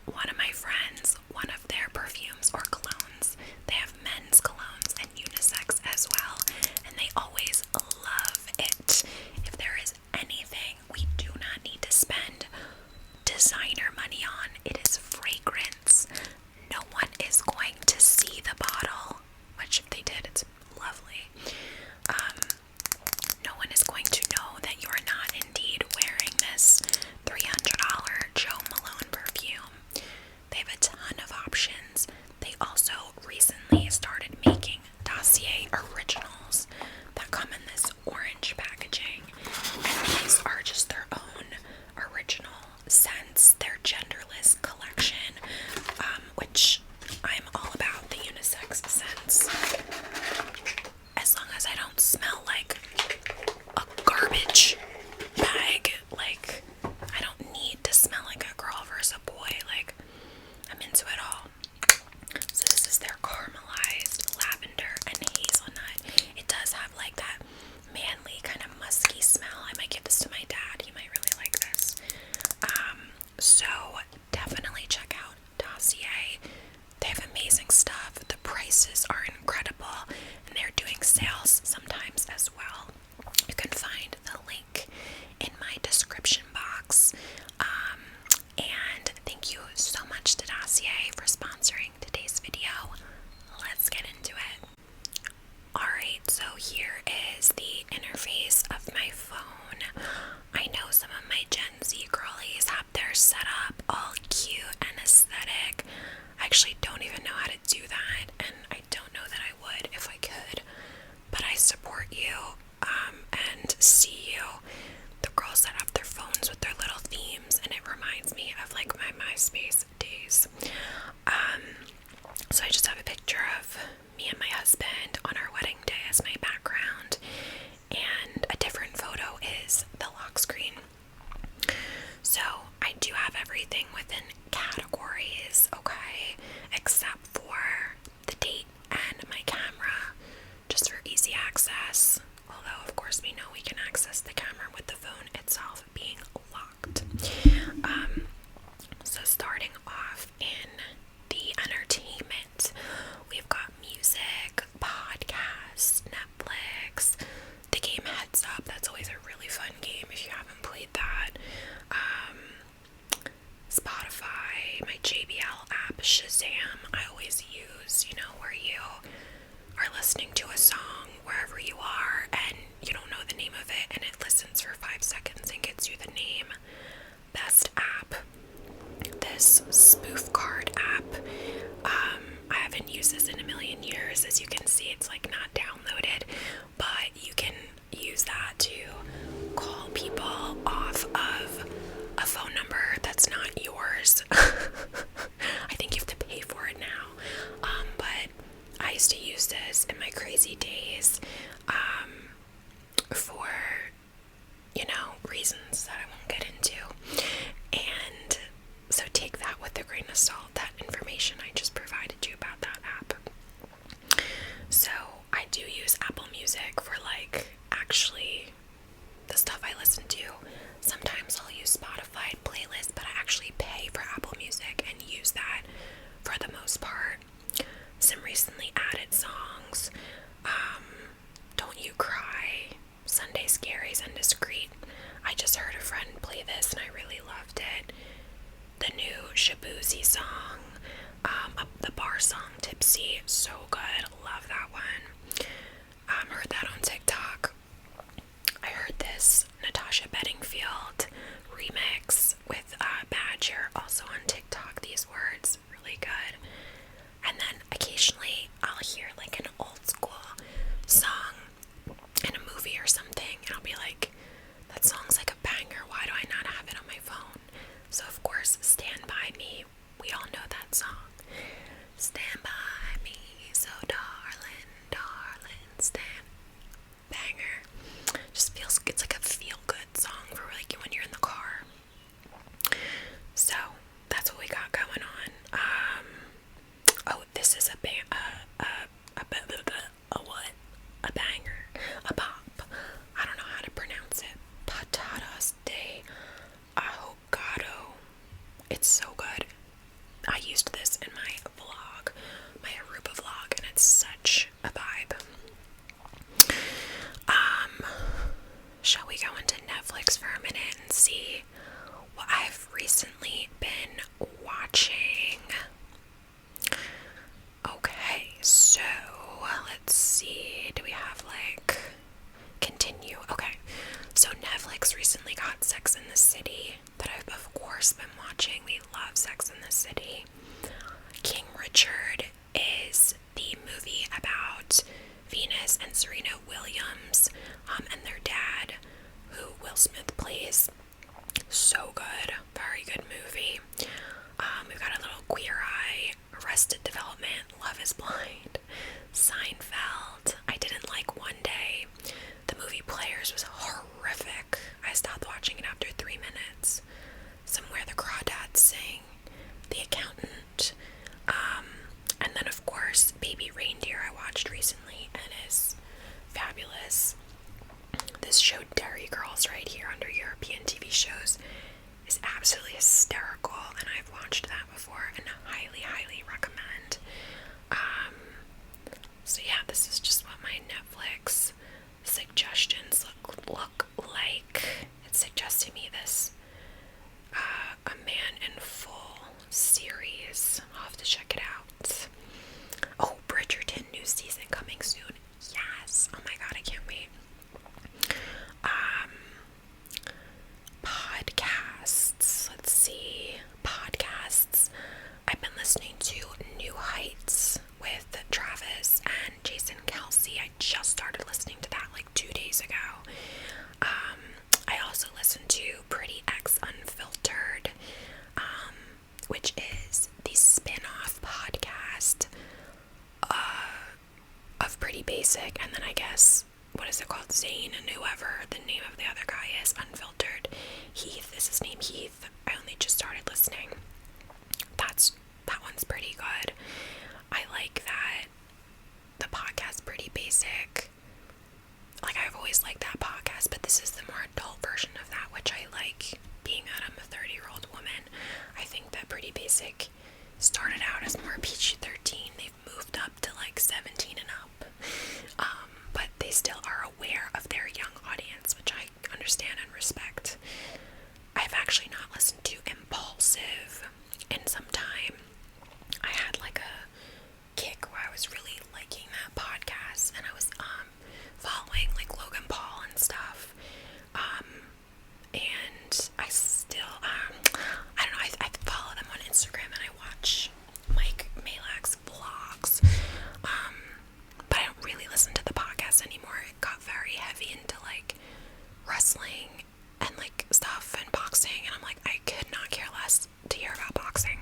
one of my friends, one of their perfumes or colognes, they have men's colognes and unisex as well, and they always love it. If there is anything we do not need to spend designer money on, it is fragrance. No one is going to see the bottle, which if they did, it's lovely. No one is going to know that you're not indeed wearing this $300 Joe Malone perfume. They have a ton of options. They also recently started making Dossier Originals that come in this orange packaging, and these are just their own original scents, their genderless collection, which I'm all about the unisex scents. As long as I don't smell like a garbage bag, like, I don't need to smell like a girl versus a boy, like, I'm into it all. So this is their caramelized lavender and hazelnut. It does have like that manly kind of musky smell. I might give this to my dad, he might really like this. So definitely check out Dossier. They have amazing stuff. The prices are incredible, and they're doing sales sometimes as well. You can find the link in my description box. And thank you so much to Dossier for sponsoring today's video. Let's get into it. Alright, so here is the interface of my phone. I know some of my Gen Z girlies have their setup all cute and aesthetic. I actually don't even know how to do that, and I don't know that I would if I could, but I support you and see you. The girls that have their phones with their little themes, and it reminds me of like my MySpace days. So I just have a picture of me and my husband on our wedding day as my background, and a different photo is the lock screen. So I do have everything within categories, okay, except for the date and my camera, just for easy access. Although, of course, we know we can access the camera with the phone itself being locked. So starting off in the entertainment, we've got music, podcasts, Netflix, the game Heads Up. That's always a really fun game if you haven't played that. Spotify, my JBL app, Shazam, I always use, where you are listening to a song wherever you are and you don't know the name of it, and it listens for 5 seconds and gets you the name. Best app. This spoof card app. I haven't used this in a million years. As you can see, it's like not downloaded, but you can use that to call people off of a phone number that's not yours. I think you have to pay for it now, but I used to use this in my crazy days for, reasons that I won't get into. And so take that with a grain of salt, that information I just provided you about that app. So I do use Apple Music for actually the stuff I listen to. Sometimes I'll use Spotify playlists, but I actually pay for Apple Music and use that for the most part. Some recently added songs. Don't You Cry, Sunday Scaries, and Discreet. I just heard a friend play this and I really loved it. The new Shabuzi song, the bar song Tipsy, so good, love that one. Heard that on TikTok. I heard this Natasha Bedingfield remix with Badger, also on TikTok. These words, really good. And then occasionally I'll hear an old school song in a movie or something, and I'll be like, that song's like a banger, why do I not have it on my phone? So of course, Stand By Me, we all know that song. Stand by me, so darling, darling, stand. Banger. Just feels, it's like a feel-good song for when you're in the car. So that's what we got going on. City. King Richard is the movie about Venus and Serena Williams, and their dad, who Will Smith plays. So good. Very good movie. We've got a little Queer Eye, Arrested Development, Love is Blind, Seinfeld. I didn't like One Day. The movie Players was horrific. I stopped watching it after 3 minutes. Somewhere the Crawdads Sing, The Accountant, and then of course Baby Reindeer I watched recently and is fabulous. This show Dairy Girls right here under European TV shows is absolutely hysterical, and I've watched that before and highly, highly recommend. So yeah, this is just what my Netflix suggestions look like. It suggested me this A Man in Full series. I'll have to check it out. Oh, Bridgerton new season coming soon. Yes. Oh my god, I can't wait. Podcasts. Let's see. Podcasts. I've been listening to New Heights with Travis and Jason Kelsey. I just started listening to that like 2 days ago. I also listened to Pretty X Unfiltered, which is the spin-off podcast of Pretty Basic, and then I guess, what is it called? Zane and whoever the name of the other guy is, Unfiltered. Heath is his name, Heath. I only just started listening. That one's pretty good. I like that the podcast Pretty Basic. Like, I've always liked that podcast, but this is the more adult version of that, which I like, being that I'm a 30-year-old woman. I think that Pretty Basic started out as more PG-13. They've moved up to like 17 and up. But they still are aware of their young audience, which I understand and respect. I've actually not listened to Impulsive in some time. I had like a kick where I was really liking that podcast, and I was following like Logan Paul and stuff. And I still I don't know, I follow them on Instagram and I watch Mike Malak's vlogs. But I don't really listen to the podcast anymore. It got very heavy into like wrestling and like stuff and boxing, and I'm like, I could not care less to hear about boxing.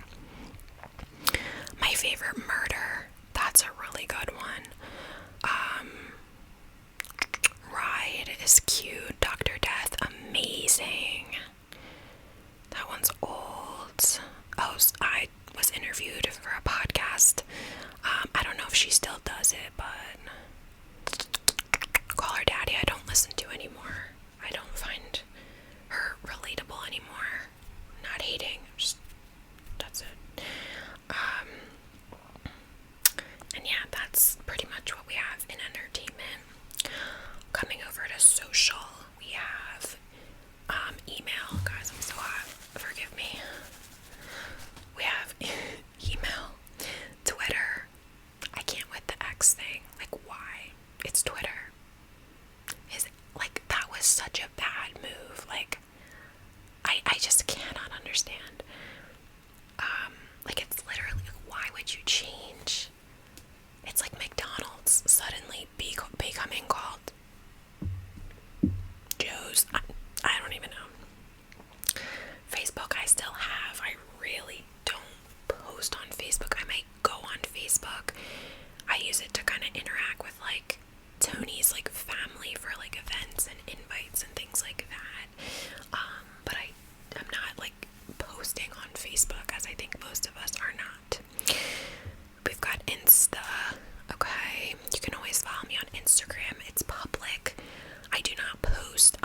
My favorite murder, that's a really good one. Ride is cute. Dr. Death, amazing. That one's old. Oh, I was interviewed for a podcast. I don't know if she still does it, but Call Her Daddy I don't listen to anymore. I don't find her relatable anymore. Not hating, just, that's it. And yeah, that's pretty much what we have in entertainment. Coming over to social, we have email. Guys, I'm so hot. Forgive me. We have email, Twitter. I can't with the X thing. Like, why? It's Twitter. That was such a bad move. Like, I just cannot understand. It's literally, why would you change? It's like McDonald's suddenly becoming called Joe's. I don't even know. Facebook I still have. I really don't post on Facebook. I might go on Facebook. I use it to kind of interact with like Tony's like family for like events and invites and things like that. But I'm not like posting on Facebook, as I think most of us are not. We've got Insta. Okay, you can always follow me on Instagram. It's public. I do not post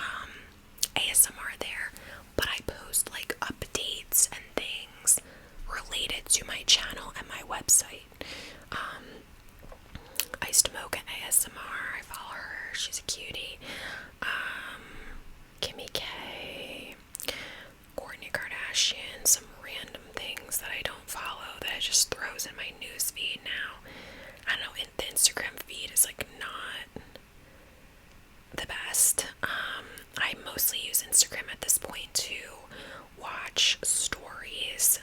ASMR there, but I post like updates and things related to my channel and my website. I smoke ASMR. I follow her. She's a cutie. Kimmy K, Kourtney Kardashian, some random things that I don't follow that it just throws in my news feed now. I don't know, the Instagram feed is like not the best. I mostly use Instagram at this point to watch stories.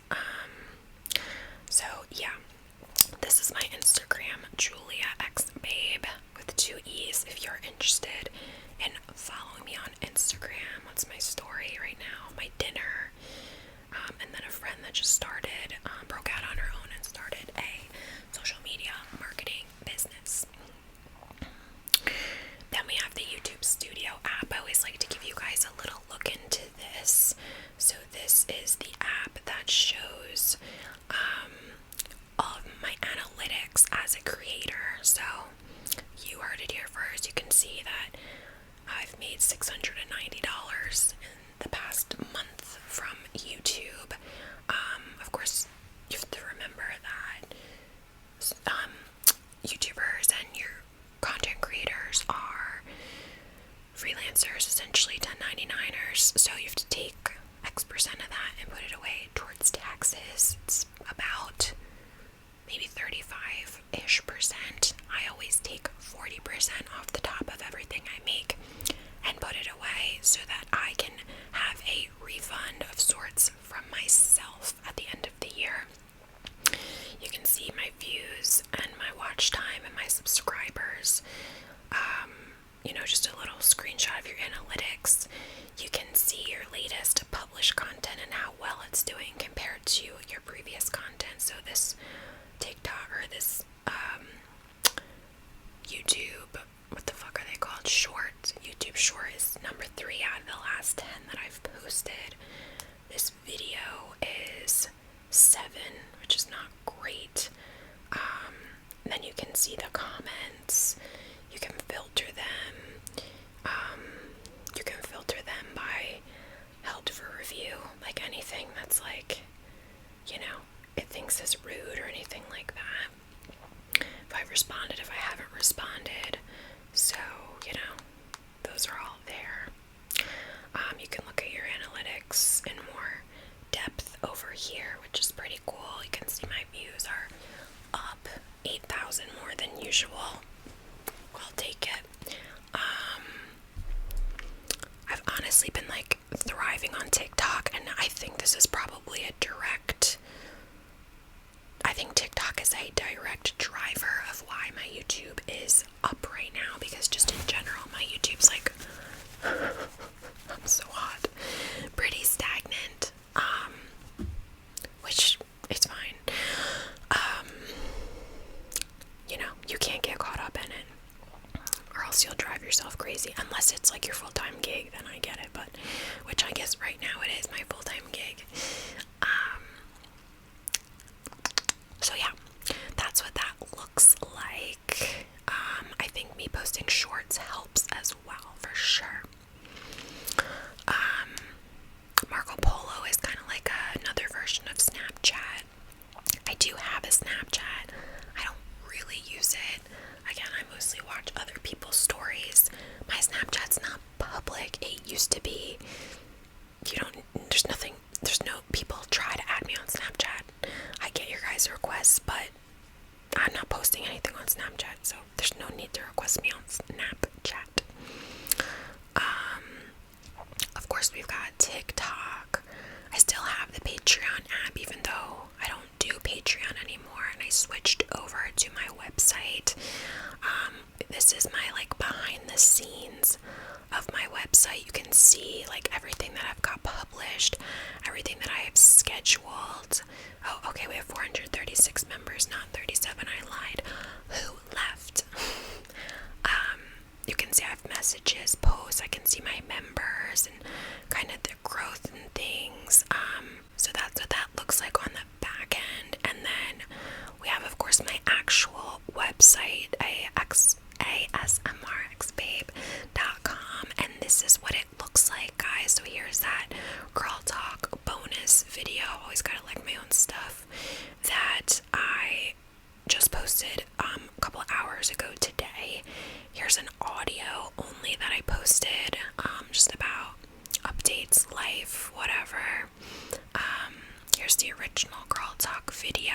Julia X Babe with 2 E's if you're interested in following me on Instagram. What's my story right now? My dinner. And then a friend that just started, broke out on her own and started a social media marketing business. Then we have the YouTube Studio app. I always like to give you guys a little look into this. So this is the app that shows all of my analytics as a creator. So you heard it here first. You can see that I've made $690 in the past month from YouTube. Of course, you have to remember that YouTubers and your content creators are freelancers, essentially 1099ers, so you have to take X% of that and put it away towards taxes. It's about maybe 35-ish%. I always take 40% off the top of everything I make and put it away so that I can have a refund of sorts from myself at the end of the year. You can see my views and my watch time and my subscribers. Just a little screenshot of your analytics. You can see your latest published content and how well it's doing compared to your previous content. So this TikTok or this YouTube, what the fuck are they called? Short. YouTube Short is number 3 out of the last 10 that I've posted. This video is 7, which is not great. Then you can see the comments. You can filter them. You can filter them by held for review, like anything that's like, it thinks is rude or anything like that. If I've responded, if I haven't responded. So, those are all there. You can look at your analytics in more depth over here, which is pretty cool. You can see my views are up 8,000 more than usual. I'll take it. I've honestly been thriving on TikTok, and I think this is probably I think TikTok is a direct driver of why my YouTube is up right now, because just in general, my YouTube's I'm so hot, pretty stagnant, which it's fine. You can't get caught up in it, or else you'll drive yourself crazy, unless it's your full-time gig, then I get it, but, which I guess right now it is my full-time gig. So yeah, that's what that looks like. I think me posting shorts helps as well, for sure. Marco Polo is kind of like another version of Snapchat. I do have a Snapchat. I don't really use it. Again, I mostly watch other people's stories. My Snapchat's not public. It used to be. There's no people try to add me on Snapchat. I get your guys' requests, but I'm not posting anything on Snapchat, so there's no need to request me on Snapchat. Of course, we've got TikTok. I still have the Patreon app, even though I don't do Patreon anymore, and I switched over to my website. This is my behind the scenes of my website. You can see everything that I've got published, everything that I have scheduled. Oh, okay, we have 436 members, not 37. I lied. Who left? You can see I have messages, posts. I can see my members and kind of the growth and things. So that's what that looks like on the back end. And then we have, of course, my actual website, asmrxbabe.com, and this is what it looks like, guys. So here's that Girl Talk bonus video. Always gotta like my own stuff that I just posted a couple hours ago today. Here's an audio only that I posted, just about updates, life, whatever. Here's the original Girl Talk video.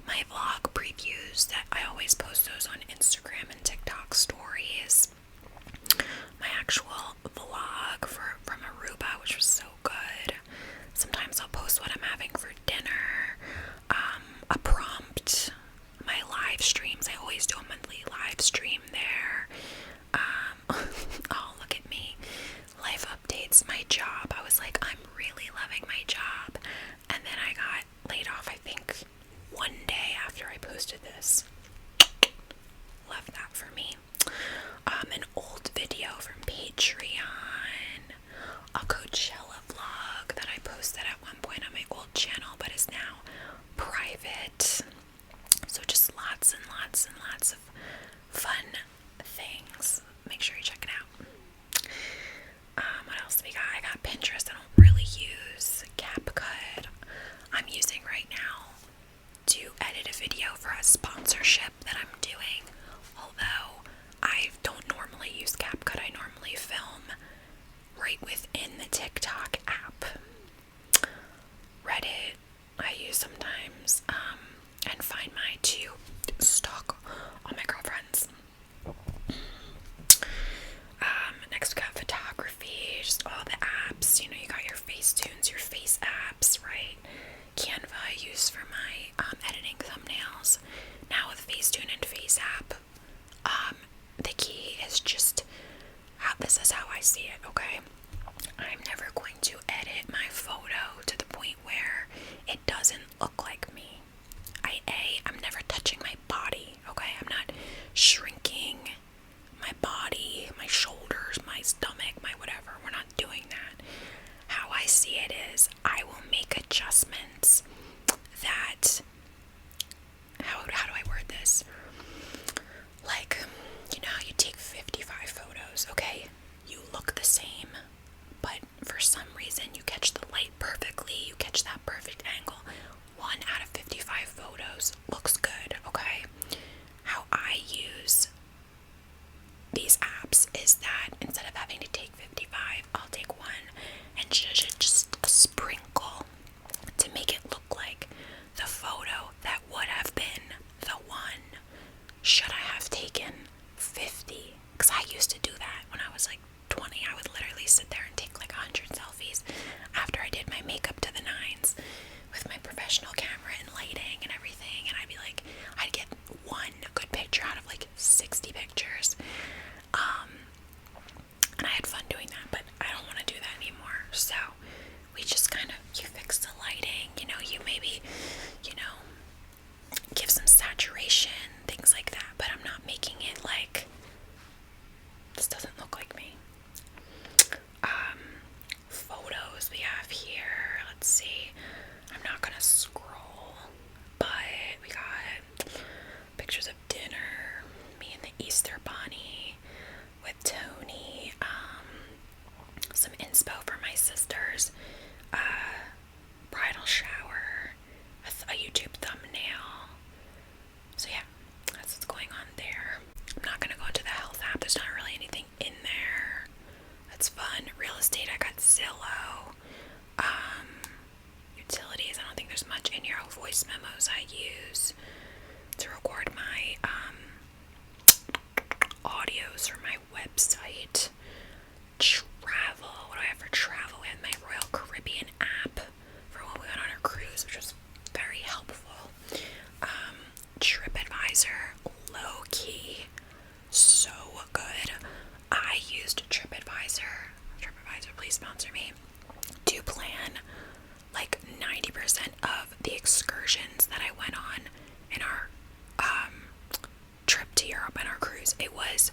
My vlog previews that I always post those on Instagram and TikTok stories. My actual vlog from Aruba, which was so good. Sometimes I'll post what I'm having for dinner. A prompt, my live stream lots of fun things. Make sure you check it out. What else do we got? I got Pinterest. I don't really use CapCut. I'm using right now to edit a video for a sponsorship that I'm doing. Although I don't normally use CapCut. I normally film right within the TikTok app. Reddit I use sometimes, and Find My to stalk all my girlfriends. Next we got photography, just all the apps. You got your Facetunes, your face apps, right? Canva I use for my editing thumbnails. Now with Facetune and Face app, the key is just this is how I see it, okay? I'm never going to edit my photo to the point where it doesn't look like me. I'm never touching my body, okay? I'm not shrinking my body, my shoulders, my stomach, my whatever. We're not doing that. How I see it is I will make adjustments that, how do I word this? Like, how you take 55 photos, okay? You look the same, but for some reason you catch the light perfectly, you catch that perfect angle. 1 out of 55 photos looks good, okay? How I use these apps is that instead of having to take 55, I'll take one and just a sprinkle to make it look like the photo that would have been the one should I have taken 50. Because I used to do that when I was like 20. I would literally sit there and take like 100 selfies after I did my makeup to the nines with my professional camera and lighting and everything, and I'd get one good picture out of like 60 pictures. And I had fun doing that, but I don't want to do that anymore. So we just you fix the lighting, you maybe, give some saturation, things like that, but I'm not making it like, this doesn't look like me. Photos we have here, let's see, I'm not gonna scroll, but we got pictures of dinner, me and the Easter Bunny with Tony, some inspo for my sisters, bridal shower, a YouTube thumbnail. So yeah, that's what's going on there. I'm not gonna go into the health app. There's not really anything in there. That's fun. Real estate, I got Zillow. Utilities, I don't think there's much in here. Voice memos I use to record my audios for my website. Travel, what do I have for travel? We have my Royal Caribbean app for when we went on our cruise, which was very helpful. TripAdvisor, low key, so good. I used TripAdvisor, please sponsor me, to plan like 90% of the excursions that I went on in our trip to Europe and our cruise. It was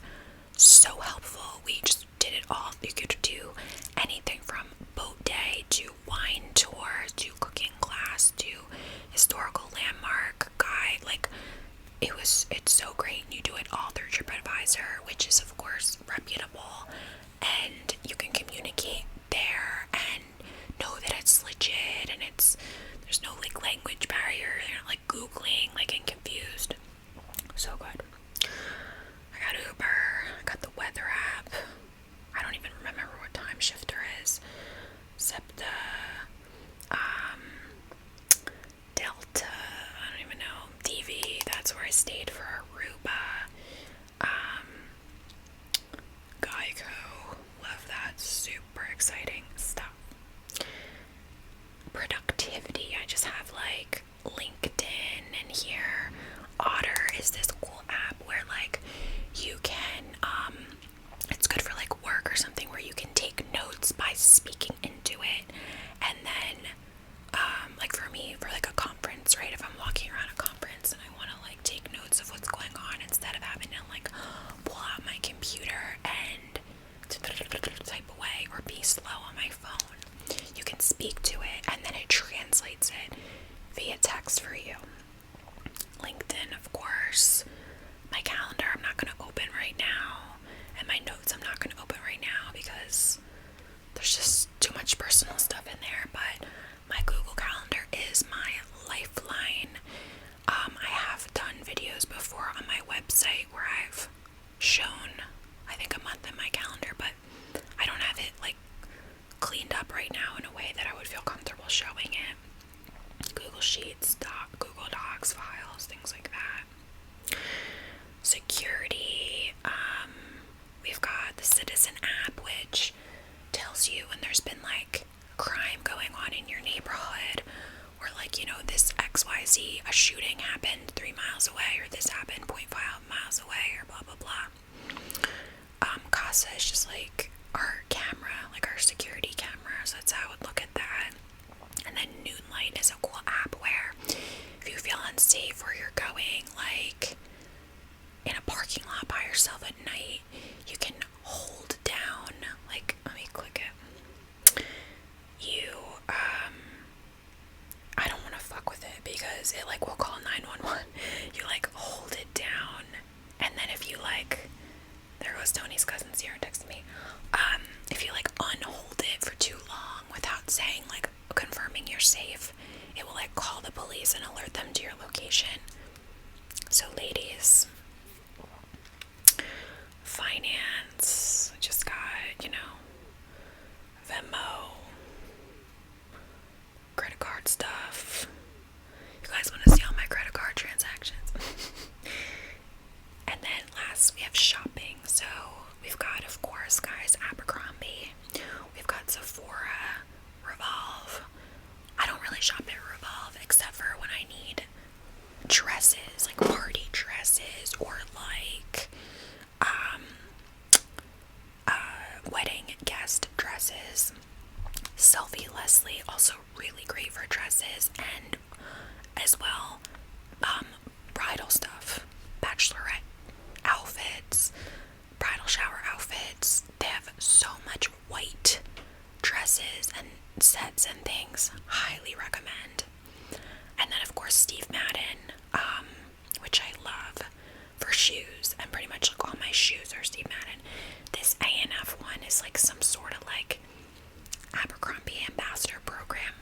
so helpful. We just did it all. You could do anything from boat day to wine tour to cooking class to historical landmark guide. Like, it's so great. You do it all through TripAdvisor, which is of course reputable, and you can communicate there and know that it's legit, and there's no like language barrier. You're not like Googling like and confused. So good. I got Uber, I got the weather app. I don't even remember what time shifter is. SEPTA, Delta, I don't even know. DV, that's where I stayed for Aruba. Geico, love that. Super exciting stuff. Productivity, I just have like LinkedIn, and here Otter is this cool app where like you can it's good for like work or something, where you can take notes by speaking into it. And then like for me, for like a conference, right, if I'm walking around a conference and I want to like take notes of what's going on, instead of having to like pull out my computer and type away or be slow on my phone, you can speak to it and then it translates it via text for you. LinkedIn, of course, my my calendar I'm not going to open right now, and my notes I'm not going to open right now because there's just too much personal stuff in there. But my Google Calendar is my lifeline. I have done videos before on my website where I've shown, I think, a month in my calendar, but I don't have it like cleaned up right now in a way that I would feel comfortable showing it. Google Sheets, Google Docs, files, things like that. Security, we've got the Citizen app, which tells you when there's been like crime going on in your neighborhood, or like, you know, this XYZ, a shooting happened 3 miles away, or this happened 0.5 miles away, or blah blah blah. Casa is just like our camera, like our security camera, so that's how I would look at that. And then Noonlight is a cool app where if you feel unsafe or you're going like in a parking lot by yourself at night, you can hold down, like, let me click it. I don't want to fuck with it because it like will call 911. You like hold it down, and then if you like, there goes Tony's cousin Sierra texting me. If you like unhold it for too long without saying, like, confirming you're safe, it will like call the police and alert them to your location. So ladies, finance, I just got, you know, Venmo, credit card stuff. You guys want to see all my credit card transactions? And then last we have shopping. So we've got, of course, guys, Abercrombie. We've got Sephora, Revolve. I don't really shop at Revolve except for when I need dresses, like party dresses, or like wedding guest dresses. Selfie Leslie, also really great for dresses, and as well bridal stuff, bachelorette outfits, bridal shower outfits. They have so much white dresses and sets and things. Highly recommend. And then of course Steve Madden, which I love for shoes, and pretty much like all my shoes are Steve Madden. This A&F one is like some sort of like Abercrombie ambassador program.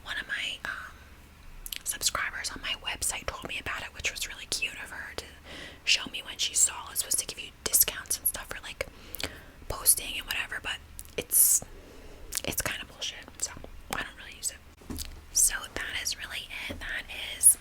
One of my subscribers on my website told me about it, which was really cute of her to show me when she saw. It's supposed to give you discounts and stuff for like posting and whatever, but it's kind of bullshit, so I don't really use it. So that is really it. That is